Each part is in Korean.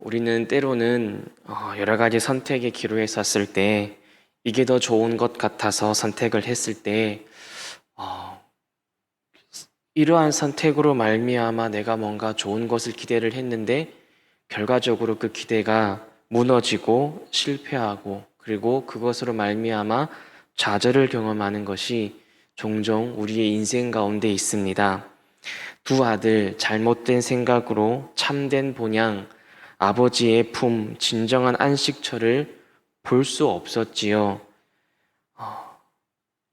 우리는 때로는 여러 가지 선택의 기로에 섰을 때 이게 더 좋은 것 같아서 선택을 했을 때 어, 이러한 선택으로 말미암아 내가 뭔가 좋은 것을 기대를 했는데 결과적으로 그 기대가 무너지고 실패하고 그리고 그것으로 말미암아 좌절을 경험하는 것이 종종 우리의 인생 가운데 있습니다. 두 아들 잘못된 생각으로 참된 본향 아버지의 품 진정한 안식처를 볼 수 없었지요.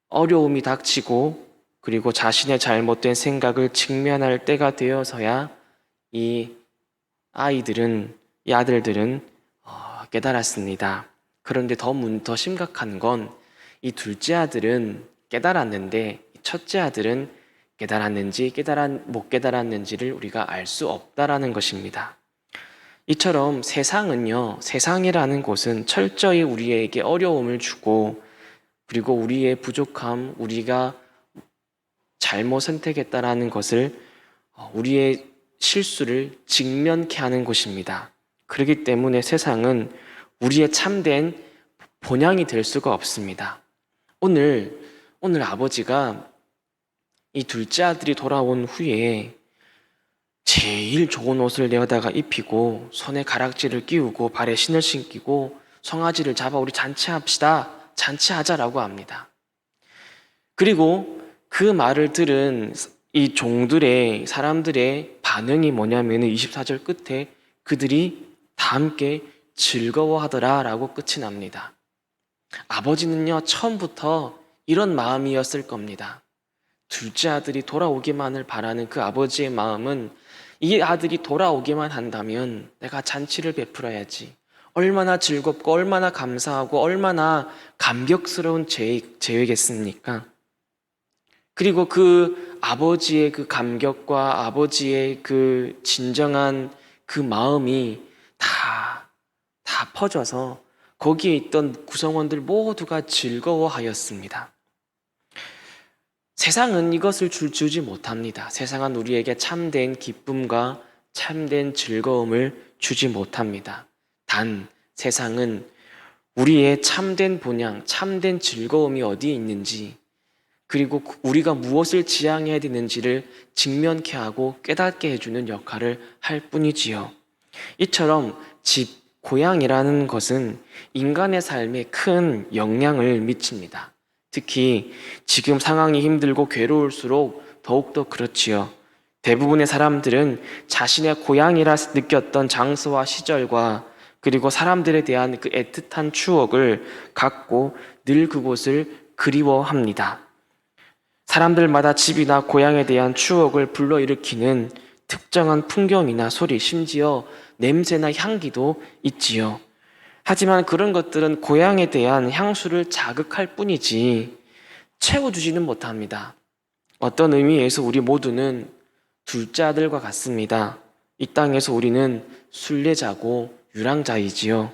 어려움이 닥치고 그리고 자신의 잘못된 생각을 직면할 때가 되어서야 이 이 아들들은 깨달았습니다. 그런데 더 심각한 건 이 둘째 아들은 깨달았는데 첫째 아들은 깨달았는지 못 깨달았는지를 우리가 알 수 없다라는 것입니다. 이처럼 세상이라는 곳은 철저히 우리에게 어려움을 주고 그리고 우리의 부족함, 우리가 잘못 선택했다라는 것을 우리의 실수를 직면케 하는 곳입니다. 그렇기 때문에 세상은 우리의 참된 본향이 될 수가 없습니다. 오늘 아버지가 이 둘째 아들이 돌아온 후에 제일 좋은 옷을 내어다가 입히고 손에 가락지를 끼우고 발에 신을 신기고 송아지를 잡아 우리 잔치합시다. 잔치하자라고 합니다. 그리고 그 말을 들은 이 사람들의 반응이 뭐냐면은 24절 끝에 그들이 다 함께 즐거워하더라라고 끝이 납니다. 아버지는요, 처음부터 이런 마음이었을 겁니다. 둘째 아들이 돌아오기만을 바라는 그 아버지의 마음은 이 아들이 돌아오기만 한다면 내가 잔치를 베풀어야지. 얼마나 즐겁고 얼마나 감사하고 얼마나 감격스러운 제회겠습니까? 그리고 그 아버지의 그 감격과 아버지의 그 진정한 그 마음이 다 퍼져서 거기에 있던 구성원들 모두가 즐거워하였습니다. 세상은 이것을 주지 못합니다. 세상은 우리에게 참된 기쁨과 참된 즐거움을 주지 못합니다. 단 세상은 우리의 참된 본향, 참된 즐거움이 어디에 있는지 그리고 우리가 무엇을 지향해야 되는지를 직면케 하고 깨닫게 해주는 역할을 할 뿐이지요. 이처럼 고향이라는 것은 인간의 삶에 큰 영향을 미칩니다. 특히 지금 상황이 힘들고 괴로울수록 더욱더 그렇지요. 대부분의 사람들은 자신의 고향이라 느꼈던 장소와 시절과 그리고 사람들에 대한 그 애틋한 추억을 갖고 늘 그곳을 그리워합니다. 사람들마다 집이나 고향에 대한 추억을 불러일으키는 특정한 풍경이나 소리, 심지어 냄새나 향기도 있지요. 하지만 그런 것들은 고향에 대한 향수를 자극할 뿐이지 채워주지는 못합니다. 어떤 의미에서 우리 모두는 둘째 아들과 같습니다. 이 땅에서 우리는 순례자고 유랑자이지요.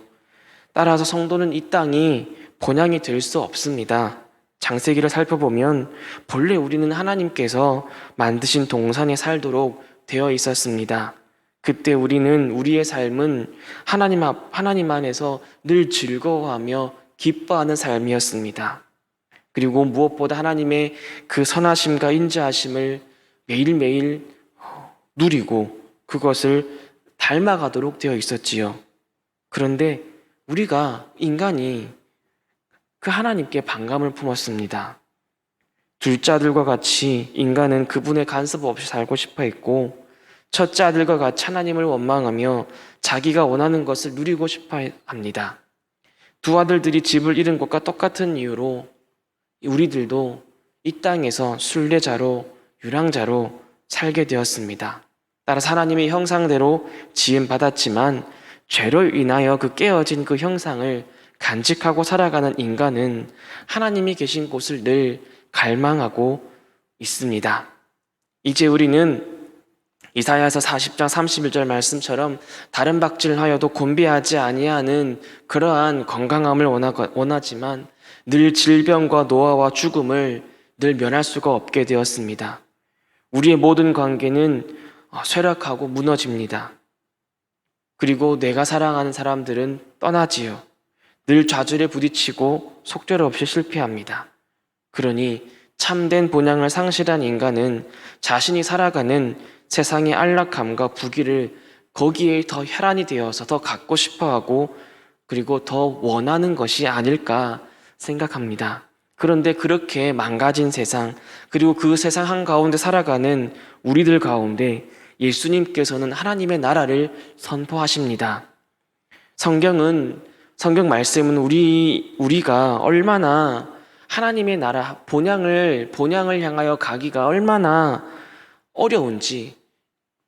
따라서 성도는 이 땅이 본향이 될 수 없습니다. 창세기를 살펴보면 본래 우리는 하나님께서 만드신 동산에 살도록 되어 있었습니다. 그때 우리의 삶은 하나님 안에서 늘 즐거워하며 기뻐하는 삶이었습니다. 그리고 무엇보다 하나님의 그 선하심과 인자하심을 매일매일 누리고 그것을 닮아가도록 되어 있었지요. 그런데 인간이 그 하나님께 반감을 품었습니다. 둘째 아들과 같이 인간은 그분의 간섭 없이 살고 싶어 했고 첫째 아들과 같이 하나님을 원망하며 자기가 원하는 것을 누리고 싶어 합니다. 두 아들들이 집을 잃은 것과 똑같은 이유로 우리들도 이 땅에서 순례자로 유랑자로 살게 되었습니다. 따라서 하나님의 형상대로 지음받았지만 죄로 인하여 그 깨어진 그 형상을 간직하고 살아가는 인간은 하나님이 계신 곳을 늘 갈망하고 있습니다. 이제 우리는 이사야서 40장 31절 말씀처럼 다른 박질하여도 곤비하지 아니하는 그러한 건강함을 원하지만 늘 질병과 노화와 죽음을 늘 면할 수가 없게 되었습니다. 우리의 모든 관계는 쇠락하고 무너집니다. 그리고 내가 사랑하는 사람들은 떠나지요. 늘 좌절에 부딪히고 속절없이 실패합니다. 그러니 참된 본향을 상실한 인간은 자신이 살아가는 세상의 안락함과 부귀를 거기에 더 혈안이 되어서 더 갖고 싶어하고 그리고 더 원하는 것이 아닐까 생각합니다. 그런데 그렇게 망가진 세상, 그리고 그 세상 한가운데 살아가는 우리들 가운데 예수님께서는 하나님의 나라를 선포하십니다. 성경 말씀은 우리가 얼마나 하나님의 나라, 본향을 향하여 가기가 얼마나 어려운지,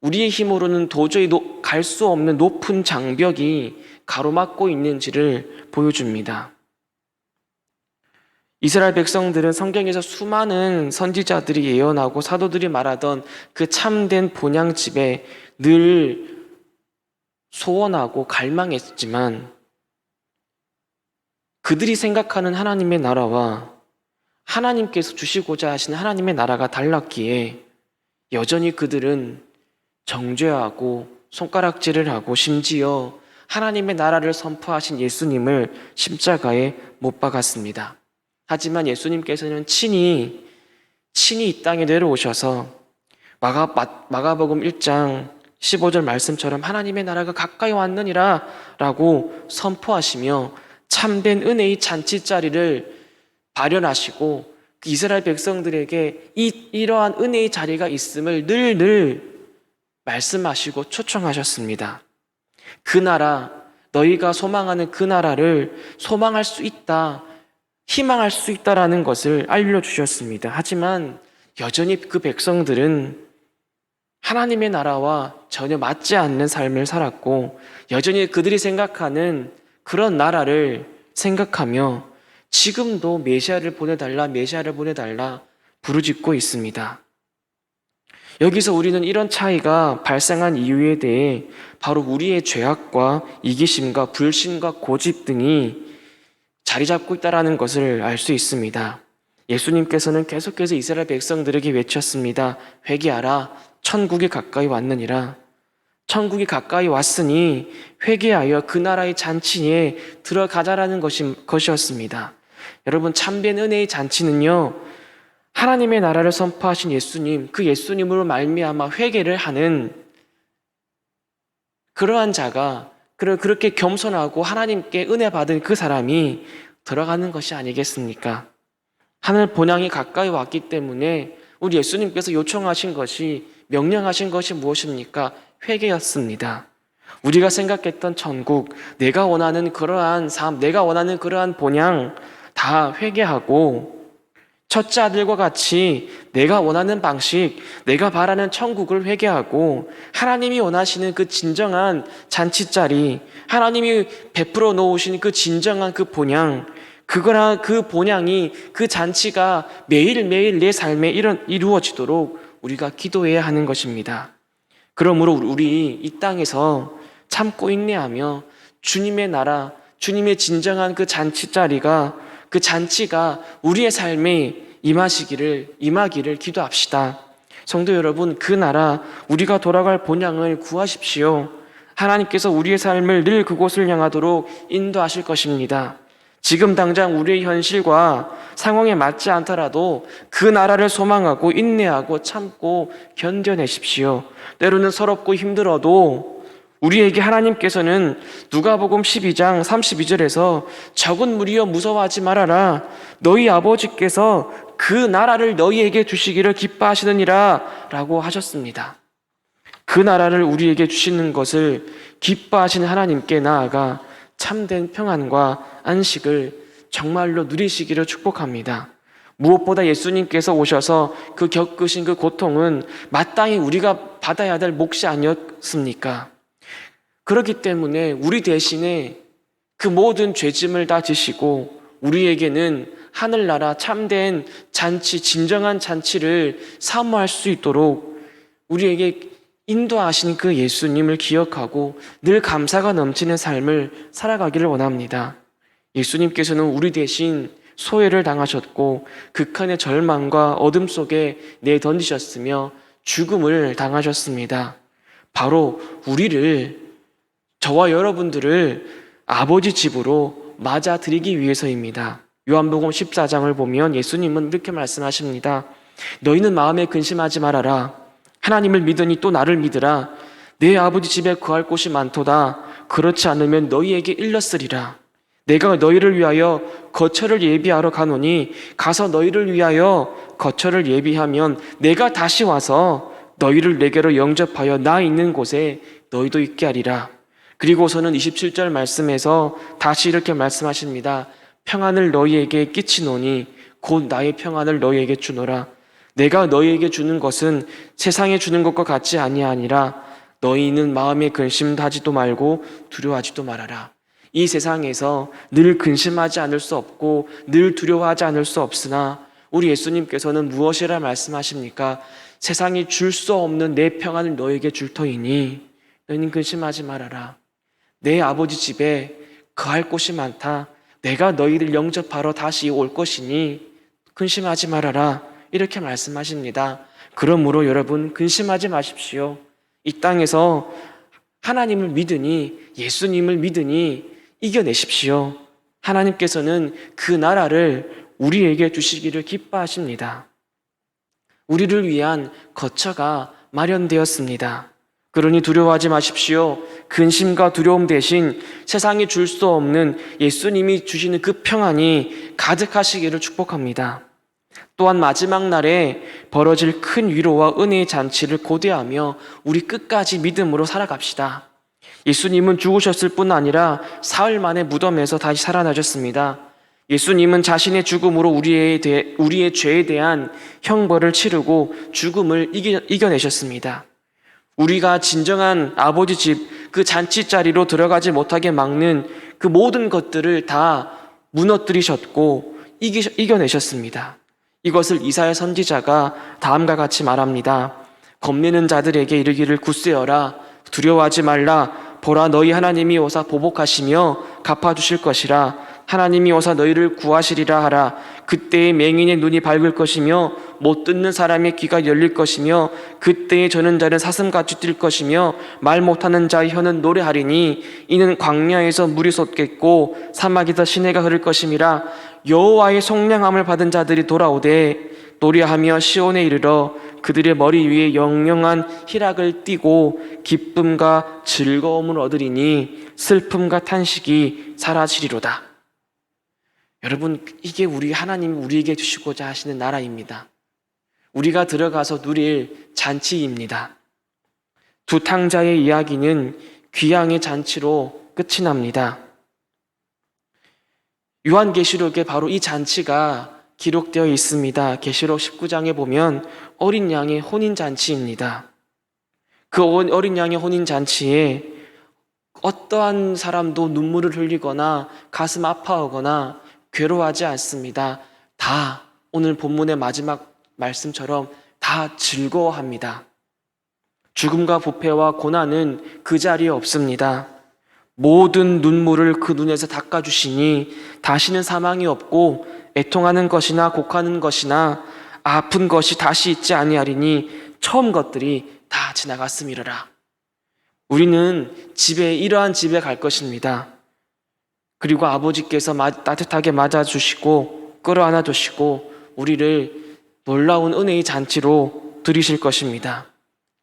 우리의 힘으로는 도저히 갈 수 없는 높은 장벽이 가로막고 있는지를 보여줍니다. 이스라엘 백성들은 성경에서 수많은 선지자들이 예언하고 사도들이 말하던 그 참된 본향집에 늘 소원하고 갈망했지만 그들이 생각하는 하나님의 나라와 하나님께서 주시고자 하시는 하나님의 나라가 달랐기에 여전히 그들은 정죄하고 손가락질을 하고 심지어 하나님의 나라를 선포하신 예수님을 십자가에 못 박았습니다. 하지만 예수님께서는 친히 이 땅에 내려오셔서 마가복음 1장 15절 말씀처럼 하나님의 나라가 가까이 왔느니라 라고 선포하시며 참된 은혜의 잔치자리를 발현하시고 이스라엘 백성들에게 이러한 은혜의 자리가 있음을 늘 말씀하시고 초청하셨습니다. 그 나라, 너희가 소망하는 그 나라를 소망할 수 있다, 희망할 수 있다라는 것을 알려주셨습니다. 하지만 여전히 그 백성들은 하나님의 나라와 전혀 맞지 않는 삶을 살았고 여전히 그들이 생각하는 그런 나라를 생각하며 지금도 메시아를 보내달라 부르짖고 있습니다. 여기서 우리는 이런 차이가 발생한 이유에 대해 바로 우리의 죄악과 이기심과 불신과 고집 등이 자리 잡고 있다는 것을 알 수 있습니다. 예수님께서는 계속해서 이스라엘 백성들에게 외쳤습니다. 회개하라, 천국이 가까이 왔느니라. 천국이 가까이 왔으니 회개하여 그 나라의 잔치에 들어가자라는 것이었습니다. 여러분, 참된 은혜의 잔치는요, 하나님의 나라를 선포하신 예수님, 그 예수님으로 말미암아 회개를 하는 그러한 자가 그렇게 겸손하고 하나님께 은혜 받은 그 사람이 들어가는 것이 아니겠습니까? 하늘 본향이 가까이 왔기 때문에 우리 예수님께서 요청하신 것이, 명령하신 것이 무엇입니까? 회개였습니다. 우리가 생각했던 천국, 내가 원하는 그러한 삶, 내가 원하는 그러한 본향 다 회개하고 첫째 아들과 같이 내가 원하는 방식, 내가 바라는 천국을 회개하고 하나님이 원하시는 그 진정한 잔치자리, 하나님이 베풀어 놓으신 그 진정한 그 본향, 그 본향이, 그 잔치가 매일매일 내 삶에 이루어지도록 우리가 기도해야 하는 것입니다. 그러므로 우리 이 땅에서 참고 인내하며 주님의 나라, 주님의 진정한 그 잔치자리가, 그 잔치가 우리의 삶에 임하기를 기도합시다. 성도 여러분, 그 나라, 우리가 돌아갈 본향을 구하십시오. 하나님께서 우리의 삶을 늘 그곳을 향하도록 인도하실 것입니다. 지금 당장 우리의 현실과 상황에 맞지 않더라도 그 나라를 소망하고 인내하고 참고 견뎌내십시오. 때로는 서럽고 힘들어도 우리에게 하나님께서는 누가복음 12장 32절에서 적은 무리여 무서워하지 말아라. 너희 아버지께서 그 나라를 너희에게 주시기를 기뻐하시느니라 라고 하셨습니다. 그 나라를 우리에게 주시는 것을 기뻐하시는 하나님께 나아가 참된 평안과 안식을 정말로 누리시기를 축복합니다. 무엇보다 예수님께서 오셔서 그 겪으신 그 고통은 마땅히 우리가 받아야 될 몫이 아니었습니까? 그렇기 때문에 우리 대신에 그 모든 죄짐을 다 지시고 우리에게는 하늘나라 참된 잔치, 진정한 잔치를 사모할 수 있도록 우리에게 인도하신 그 예수님을 기억하고 늘 감사가 넘치는 삶을 살아가기를 원합니다. 예수님께서는 우리 대신 소외를 당하셨고 극한의 절망과 어둠 속에 내던지셨으며 죽음을 당하셨습니다. 바로 저와 여러분들을 아버지 집으로 맞아들이기 위해서입니다. 요한복음 14장을 보면 예수님은 이렇게 말씀하십니다. 너희는 마음에 근심하지 말아라. 하나님을 믿으니 또 나를 믿으라. 내 아버지 집에 거할 곳이 많도다. 그렇지 않으면 너희에게 일렀으리라. 내가 너희를 위하여 거처를 예비하러 가노니 가서 너희를 위하여 거처를 예비하면 내가 다시 와서 너희를 내게로 영접하여 나 있는 곳에 너희도 있게 하리라. 그리고서는 27절 말씀에서 다시 이렇게 말씀하십니다. 평안을 너희에게 끼치노니 곧 나의 평안을 너희에게 주노라. 내가 너희에게 주는 것은 세상에 주는 것과 같지 아니하니라. 너희는 마음에 근심하지도 말고 두려워하지도 말아라. 이 세상에서 늘 근심하지 않을 수 없고 늘 두려워하지 않을 수 없으나 우리 예수님께서는 무엇이라 말씀하십니까? 세상이 줄 수 없는 내 평안을 너에게 줄 터이니 너희는 근심하지 말아라. 내 아버지 집에 거할 곳이 많다. 내가 너희를 영접하러 다시 올 것이니 근심하지 말아라. 이렇게 말씀하십니다. 그러므로 여러분 근심하지 마십시오. 이 땅에서 하나님을 믿으니 예수님을 믿으니 이겨내십시오. 하나님께서는 그 나라를 우리에게 주시기를 기뻐하십니다. 우리를 위한 거처가 마련되었습니다. 그러니 두려워하지 마십시오. 근심과 두려움 대신 세상이 줄 수 없는 예수님이 주시는 그 평안이 가득하시기를 축복합니다. 또한 마지막 날에 벌어질 큰 위로와 은혜의 잔치를 고대하며 우리 끝까지 믿음으로 살아갑시다. 예수님은 죽으셨을 뿐 아니라 사흘 만에 무덤에서 다시 살아나셨습니다. 예수님은 자신의 죽음으로 우리의 죄에 대한 형벌을 치르고 죽음을 이겨내셨습니다. 우리가 진정한 아버지 집 그 잔치 자리로 들어가지 못하게 막는 그 모든 것들을 다 무너뜨리셨고 이겨내셨습니다. 이것을 이사야 선지자가 다음과 같이 말합니다. 겁내는 자들에게 이르기를 굳세어라. 두려워하지 말라. 보라 너희 하나님이 오사 보복하시며 갚아주실 것이라. 하나님이 오사 너희를 구하시리라 하라. 그때의 맹인의 눈이 밝을 것이며 못 듣는 사람의 귀가 열릴 것이며 그때의 저는 자는 사슴같이 뛸 것이며 말 못하는 자의 혀는 노래하리니 이는 광야에서 물이 솟겠고 사막에서 시내가 흐를 것임이라. 여호와의 속량함을 받은 자들이 돌아오되 노래하며 시온에 이르러 그들의 머리 위에 영영한 희락을 띠고 기쁨과 즐거움을 얻으리니 슬픔과 탄식이 사라지리로다. 여러분, 이게 우리 하나님이 우리에게 주시고자 하시는 나라입니다. 우리가 들어가서 누릴 잔치입니다. 두 탕자의 이야기는 귀향의 잔치로 끝이 납니다. 요한계시록에 바로 이 잔치가 기록되어 있습니다. 계시록 19장에 보면 어린 양의 혼인잔치입니다. 그 어린 양의 혼인잔치에 어떠한 사람도 눈물을 흘리거나 가슴 아파하거나 괴로워하지 않습니다. 다 오늘 본문의 마지막 말씀처럼 다 즐거워합니다. 죽음과 부패와 고난은 그 자리에 없습니다. 모든 눈물을 그 눈에서 닦아주시니 다시는 사망이 없고 애통하는 것이나 곡하는 것이나 아픈 것이 다시 있지 아니하리니 처음 것들이 다 지나갔음이로라. 우리는 이러한 집에 갈 것입니다. 그리고 아버지께서 따뜻하게 맞아주시고 끌어안아 주시고 우리를 놀라운 은혜의 잔치로 들이실 것입니다.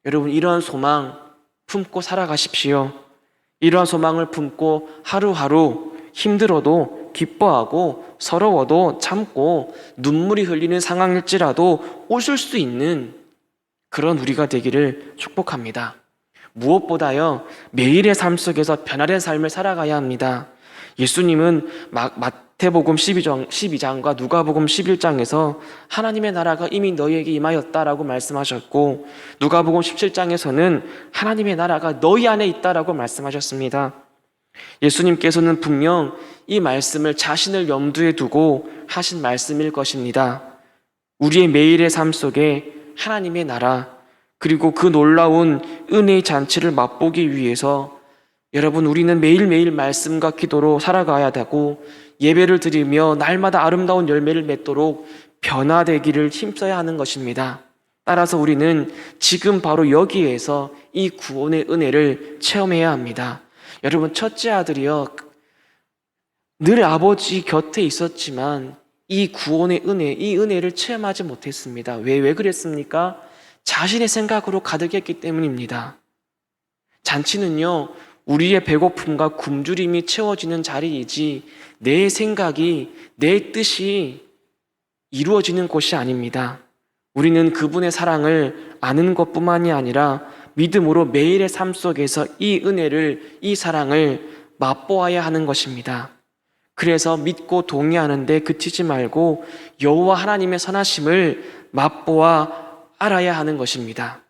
여러분, 이러한 소망 품고 살아가십시오. 이러한 소망을 품고 하루하루 힘들어도 기뻐하고 서러워도 참고 눈물이 흘리는 상황일지라도 웃을 수 있는 그런 우리가 되기를 축복합니다. 무엇보다요, 매일의 삶 속에서 변화된 삶을 살아가야 합니다. 예수님은 마태복음 12장과 누가복음 11장에서 하나님의 나라가 이미 너희에게 임하였다라고 말씀하셨고 누가복음 17장에서는 하나님의 나라가 너희 안에 있다라고 말씀하셨습니다. 예수님께서는 분명 이 말씀을 자신을 염두에 두고 하신 말씀일 것입니다. 우리의 매일의 삶 속에 하나님의 나라 그리고 그 놀라운 은혜의 잔치를 맛보기 위해서 여러분, 우리는 매일매일 말씀과 기도로 살아가야 되고 예배를 드리며 날마다 아름다운 열매를 맺도록 변화되기를 힘써야 하는 것입니다. 따라서 우리는 지금 바로 여기에서 이 구원의 은혜를 체험해야 합니다. 여러분, 첫째 아들이요, 늘 아버지 곁에 있었지만 이 구원의 은혜, 이 은혜를 체험하지 못했습니다. 왜 그랬습니까? 자신의 생각으로 가득했기 때문입니다. 잔치는요, 우리의 배고픔과 굶주림이 채워지는 자리이지 내 생각이, 내 뜻이 이루어지는 곳이 아닙니다. 우리는 그분의 사랑을 아는 것뿐만이 아니라 믿음으로 매일의 삶 속에서 이 은혜를, 이 사랑을 맛보아야 하는 것입니다. 그래서 믿고 동의하는데 그치지 말고 여호와 하나님의 선하심을 맛보아 알아야 하는 것입니다.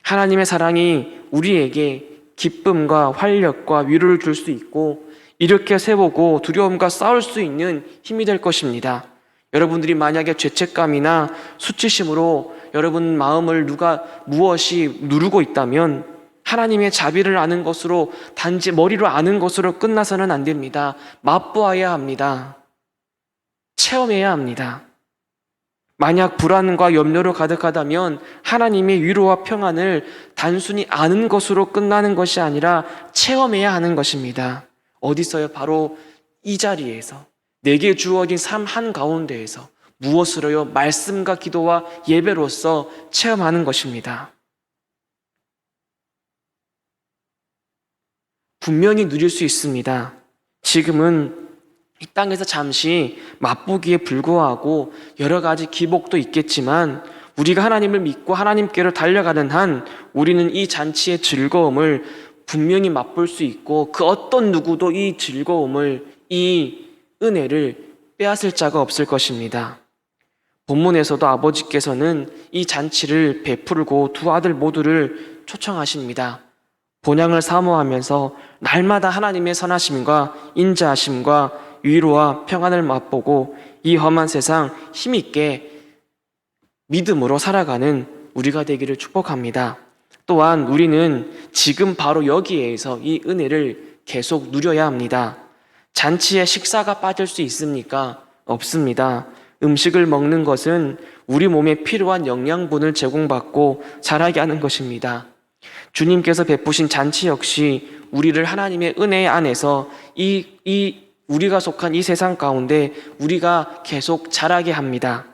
하나님의 사랑이 우리에게 기쁨과 활력과 위로를 줄 수 있고 이렇게 세우고 두려움과 싸울 수 있는 힘이 될 것입니다. 여러분들이 만약에 죄책감이나 수치심으로 여러분 마음을 무엇이 누르고 있다면 하나님의 자비를 아는 것으로, 단지 머리로 아는 것으로 끝나서는 안 됩니다. 맛보아야 합니다. 체험해야 합니다. 만약 불안과 염려로 가득하다면 하나님의 위로와 평안을 단순히 아는 것으로 끝나는 것이 아니라 체험해야 하는 것입니다. 어디서요? 바로 이 자리에서, 내게 주어진 삶 한가운데에서 무엇으로요? 말씀과 기도와 예배로서 체험하는 것입니다. 분명히 누릴 수 있습니다. 지금은 이 땅에서 잠시 맛보기에 불구하고 여러 가지 기복도 있겠지만 우리가 하나님을 믿고 하나님께로 달려가는 한 우리는 이 잔치의 즐거움을 분명히 맛볼 수 있고 그 어떤 누구도 이 즐거움을, 이 은혜를 빼앗을 자가 없을 것입니다. 본문에서도 아버지께서는 이 잔치를 베풀고 두 아들 모두를 초청하십니다. 본향을 사모하면서 날마다 하나님의 선하심과 인자하심과 위로와 평안을 맛보고 이 험한 세상 힘있게 믿음으로 살아가는 우리가 되기를 축복합니다. 또한 우리는 지금 바로 여기에서 이 은혜를 계속 누려야 합니다. 잔치에 식사가 빠질 수 있습니까? 없습니다. 음식을 먹는 것은 우리 몸에 필요한 영양분을 제공받고 자라게 하는 것입니다. 주님께서 베푸신 잔치 역시 우리를 하나님의 은혜 안에서 우리가 속한 이 세상 가운데 우리가 계속 자라게 합니다.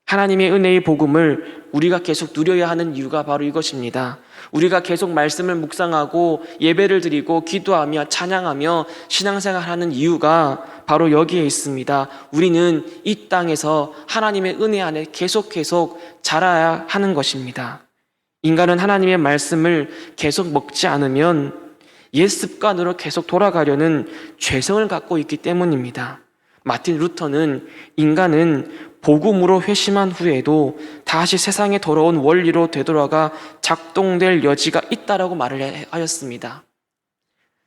하나님의 은혜의 복음을 우리가 계속 누려야 하는 이유가 바로 이것입니다. 우리가 계속 말씀을 묵상하고 예배를 드리고 기도하며 찬양하며 신앙생활하는 이유가 바로 여기에 있습니다. 우리는 이 땅에서 하나님의 은혜 안에 계속 자라야 하는 것입니다. 인간은 하나님의 말씀을 계속 먹지 않으면 옛 습관으로 계속 돌아가려는 죄성을 갖고 있기 때문입니다. 마틴 루터는 인간은 복음으로 회심한 후에도 다시 세상의 더러운 원리로 되돌아가 작동될 여지가 있다라고 말을 하였습니다.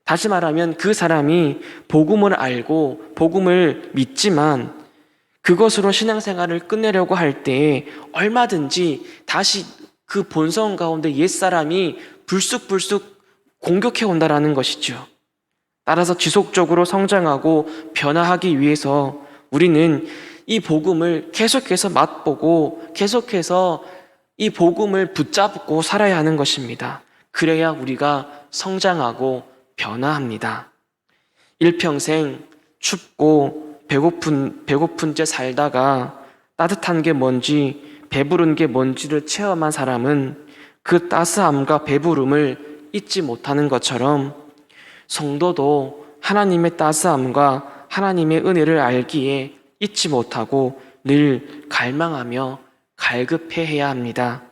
다시 말하면 그 사람이 복음을 알고 복음을 믿지만 그것으로 신앙생활을 끝내려고 할 때에 얼마든지 다시 그 본성 가운데 옛사람이 불쑥 공격해 온다라는 것이죠. 따라서 지속적으로 성장하고 변화하기 위해서 우리는 이 복음을 계속해서 맛보고 계속해서 이 복음을 붙잡고 살아야 하는 것입니다. 그래야 우리가 성장하고 변화합니다. 일평생 춥고 배고픈 채 살다가 따뜻한 게 뭔지, 배부른 게 뭔지를 체험한 사람은 그 따스함과 배부름을 잊지 못하는 것처럼 성도도 하나님의 따스함과 하나님의 은혜를 알기에 잊지 못하고 늘 갈망하며 갈급해야 합니다.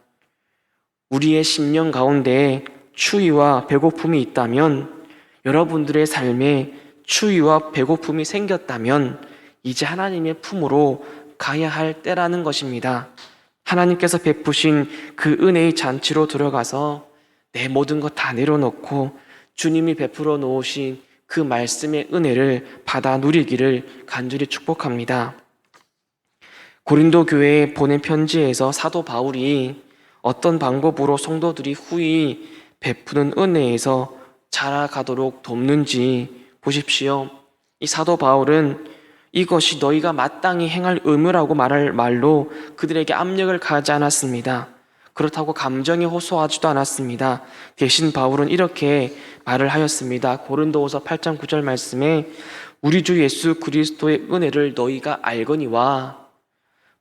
우리의 심령 가운데 추위와 배고픔이 있다면, 여러분들의 삶에 추위와 배고픔이 생겼다면 이제 하나님의 품으로 가야 할 때라는 것입니다. 하나님께서 베푸신 그 은혜의 잔치로 들어가서 내 모든 것 다 내려놓고 주님이 베풀어 놓으신 그 말씀의 은혜를 받아 누리기를 간절히 축복합니다. 고린도 교회에 보낸 편지에서 사도 바울이 어떤 방법으로 성도들이 후히 베푸는 은혜에서 자라가도록 돕는지 보십시오. 이 사도 바울은 이것이 너희가 마땅히 행할 의무라고 말할 말로 그들에게 압력을 가하지 않았습니다. 그렇다고 감정에 호소하지도 않았습니다. 대신 바울은 이렇게 말을 하였습니다. 고린도후서 8장 9절 말씀에 우리 주 예수 그리스도의 은혜를 너희가 알거니와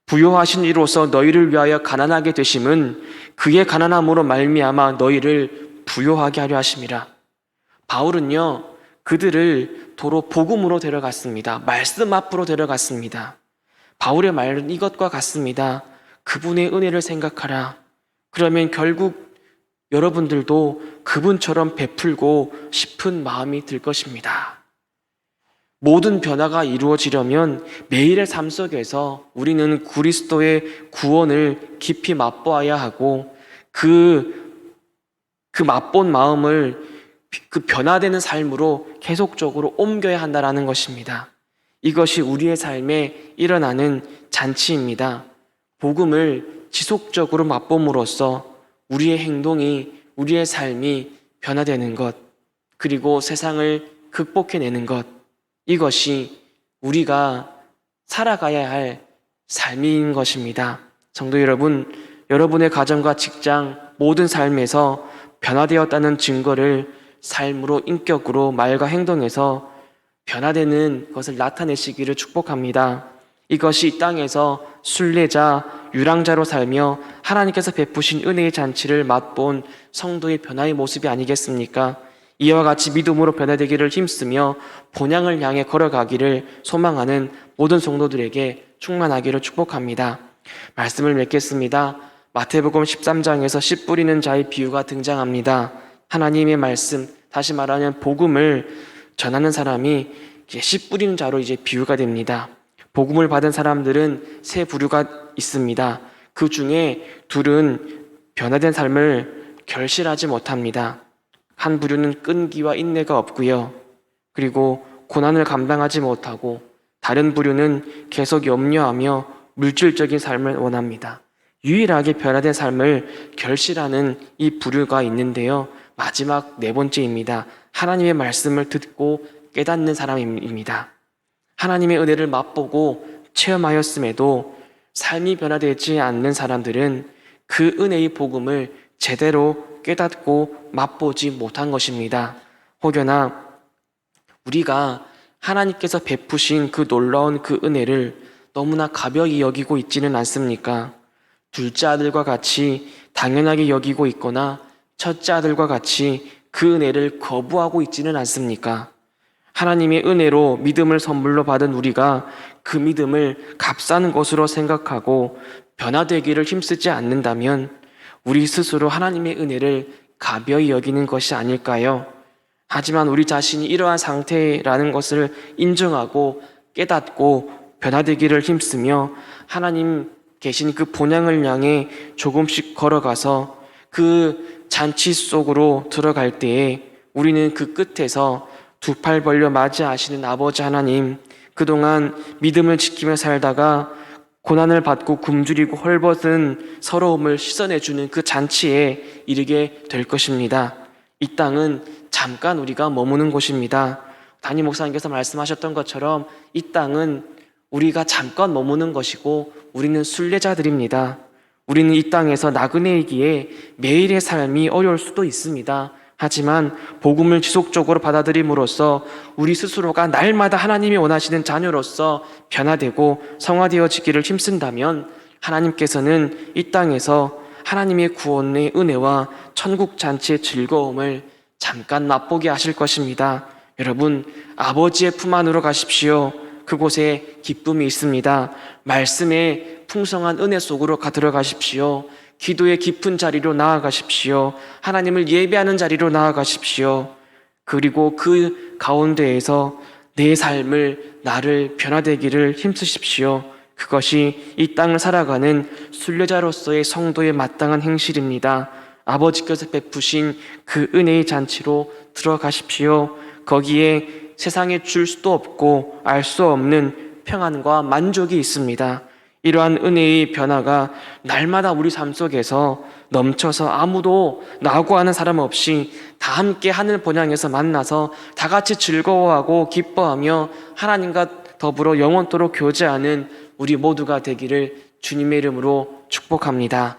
부요하신 이로써 너희를 위하여 가난하게 되심은 그의 가난함으로 말미암아 너희를 부요하게 하려 하심이라. 바울은요, 그들을 도로 복음으로 데려갔습니다. 말씀 앞으로 데려갔습니다. 바울의 말은 이것과 같습니다. 그분의 은혜를 생각하라. 그러면 결국 여러분들도 그분처럼 베풀고 싶은 마음이 들 것입니다. 모든 변화가 이루어지려면 매일의 삶 속에서 우리는 그리스도의 구원을 깊이 맛보아야 하고 그 맛본 마음을 그 변화되는 삶으로 계속적으로 옮겨야 한다는 것입니다. 이것이 우리의 삶에 일어나는 잔치입니다. 복음을 지속적으로 맛봄으로써 우리의 행동이, 우리의 삶이 변화되는 것, 그리고 세상을 극복해내는 것, 이것이 우리가 살아가야 할 삶인 것입니다. 성도 여러분, 여러분의 가정과 직장, 모든 삶에서 변화되었다는 증거를 삶으로, 인격으로, 말과 행동에서 변화되는 것을 나타내시기를 축복합니다. 이것이 이 땅에서 순례자, 유랑자로 살며 하나님께서 베푸신 은혜의 잔치를 맛본 성도의 변화의 모습이 아니겠습니까? 이와 같이 믿음으로 변화되기를 힘쓰며 본향을 향해 걸어가기를 소망하는 모든 성도들에게 충만하기를 축복합니다. 말씀을 맺겠습니다. 마태복음 13장에서 씨 뿌리는 자의 비유가 등장합니다. 하나님의 말씀, 다시 말하면 복음을 전하는 사람이 이제 씨 뿌리는 자로 이제 비유가 됩니다. 복음을 받은 사람들은 세 부류가 있습니다. 그 중에 둘은 변화된 삶을 결실하지 못합니다. 한 부류는 끈기와 인내가 없고요. 그리고 고난을 감당하지 못하고, 다른 부류는 계속 염려하며 물질적인 삶을 원합니다. 유일하게 변화된 삶을 결실하는 이 부류가 있는데요. 마지막 네 번째입니다. 하나님의 말씀을 듣고 깨닫는 사람입니다. 하나님의 은혜를 맛보고 체험하였음에도 삶이 변화되지 않는 사람들은 그 은혜의 복음을 제대로 깨닫고 맛보지 못한 것입니다. 혹여나 우리가 하나님께서 베푸신 그 놀라운 그 은혜를 너무나 가벼이 여기고 있지는 않습니까? 둘째 아들과 같이 당연하게 여기고 있거나 첫째 아들과 같이 그 은혜를 거부하고 있지는 않습니까? 하나님의 은혜로 믿음을 선물로 받은 우리가 그 믿음을 값싼 것으로 생각하고 변화되기를 힘쓰지 않는다면 우리 스스로 하나님의 은혜를 가벼이 여기는 것이 아닐까요? 하지만 우리 자신이 이러한 상태라는 것을 인정하고 깨닫고 변화되기를 힘쓰며 하나님 계신 그 본향을 향해 조금씩 걸어가서 그 잔치 속으로 들어갈 때에 우리는 그 끝에서 두 팔 벌려 맞이하시는 아버지 하나님, 그동안 믿음을 지키며 살다가 고난을 받고 굶주리고 헐벗은 서러움을 씻어내주는 그 잔치에 이르게 될 것입니다. 이 땅은 잠깐 우리가 머무는 곳입니다. 담임 목사님께서 말씀하셨던 것처럼 이 땅은 우리가 잠깐 머무는 것이고 우리는 순례자들입니다. 우리는 이 땅에서 나그네이기에 매일의 삶이 어려울 수도 있습니다. 하지만 복음을 지속적으로 받아들임으로써 우리 스스로가 날마다 하나님이 원하시는 자녀로서 변화되고 성화되어지기를 힘쓴다면 하나님께서는 이 땅에서 하나님의 구원의 은혜와 천국 잔치의 즐거움을 잠깐 맛보게 하실 것입니다. 여러분, 아버지의 품 안으로 가십시오. 그곳에 기쁨이 있습니다. 말씀의 풍성한 은혜 속으로 들어가십시오. 기도의 깊은 자리로 나아가십시오. 하나님을 예배하는 자리로 나아가십시오. 그리고 그 가운데에서 내 삶을, 나를 변화되기를 힘쓰십시오. 그것이 이 땅을 살아가는 순례자로서의 성도의 마땅한 행실입니다. 아버지께서 베푸신 그 은혜의 잔치로 들어가십시오. 거기에 세상에 줄 수도 없고 알 수 없는 평안과 만족이 있습니다. 이러한 은혜의 변화가 날마다 우리 삶 속에서 넘쳐서 아무도 나하고 하는 사람 없이 다 함께 하늘 본향에서 만나서 다 같이 즐거워하고 기뻐하며 하나님과 더불어 영원토록 교제하는 우리 모두가 되기를 주님의 이름으로 축복합니다.